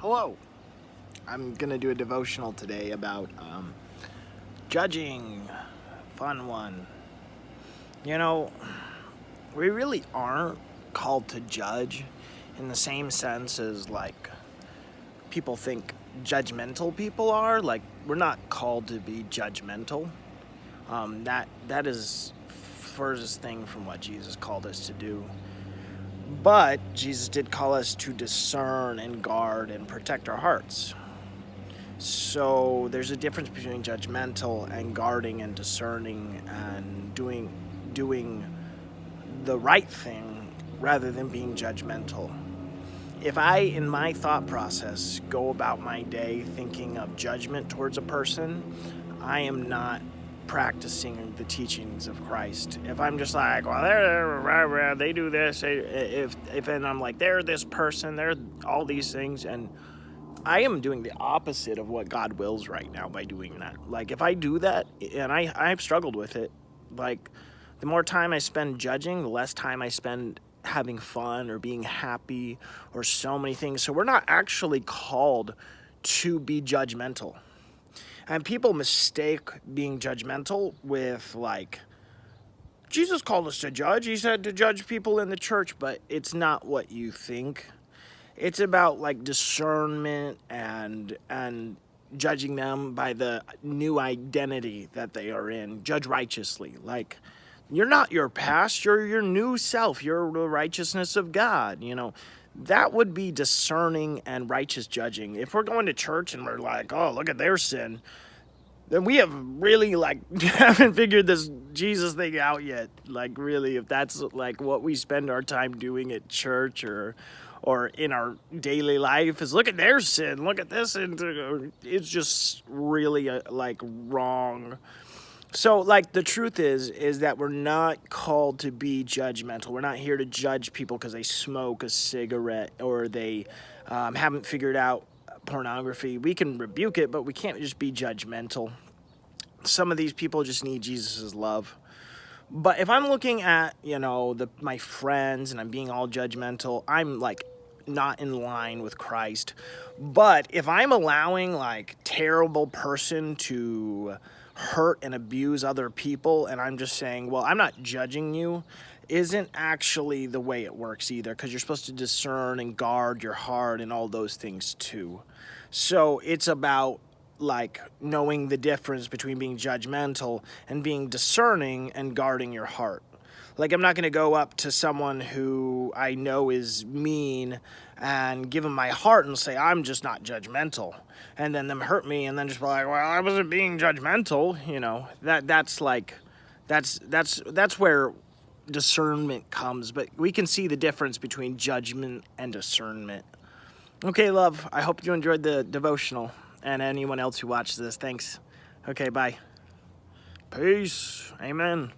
Hello. I'm going to do a devotional today about judging. Fun one. You know, we really aren't called to judge in the same sense as, like, people think judgmental people are. Like, we're not called to be judgmental. That is furthest thing from what Jesus called us to do. But Jesus did call us to discern and guard and protect our hearts. So there's a difference between judgmental and guarding and discerning and doing the right thing rather than being judgmental. If I, in my thought process, go about my day thinking of judgment towards a person, I am not practicing the teachings of Christ. If I'm just like, well, they do this, and I'm like, they're this person, they're all these things, and I am doing the opposite of what God wills right now by doing that. Like, if I do that, and I've struggled with it, like, the more time I spend judging, the less time I spend having fun or being happy or so many things. So we're not actually called to be judgmental. And people mistake being judgmental with, like, Jesus called us to judge. He said to judge people in the church, but it's not what you think. It's about, like, discernment and judging them by the new identity that they are in. Judge righteously. Like, you're not your past, you're your new self. You're the righteousness of God, That would be discerning and righteous judging. If we're going to church and we're like, oh, look at their sin, then we have really, haven't figured this Jesus thing out yet. Like, really, if that's, like, what we spend our time doing at church or in our daily life is look at their sin, look at this, and it's just really, wrong. So, the truth is that we're not called to be judgmental. We're not here to judge people because they smoke a cigarette or they haven't figured out pornography. We can rebuke it, but we can't just be judgmental. Some of these people just need Jesus' love. But if I'm looking at, my friends and I'm being all judgmental, I'm, not in line with Christ. But if I'm allowing, terrible person to hurt and abuse other people, and I'm just saying, well, I'm not judging you, isn't actually the way it works either, because you're supposed to discern and guard your heart and all those things too. So it's about, knowing the difference between being judgmental and being discerning and guarding your heart. I'm not going to go up to someone who I know is mean and give them my heart and say, I'm just not judgmental. And then them hurt me and then just be like, well, I wasn't being judgmental. That's where discernment comes. But we can see the difference between judgment and discernment. Okay, love, I hope you enjoyed the devotional. And anyone else who watches this, thanks. Okay, bye. Peace. Amen.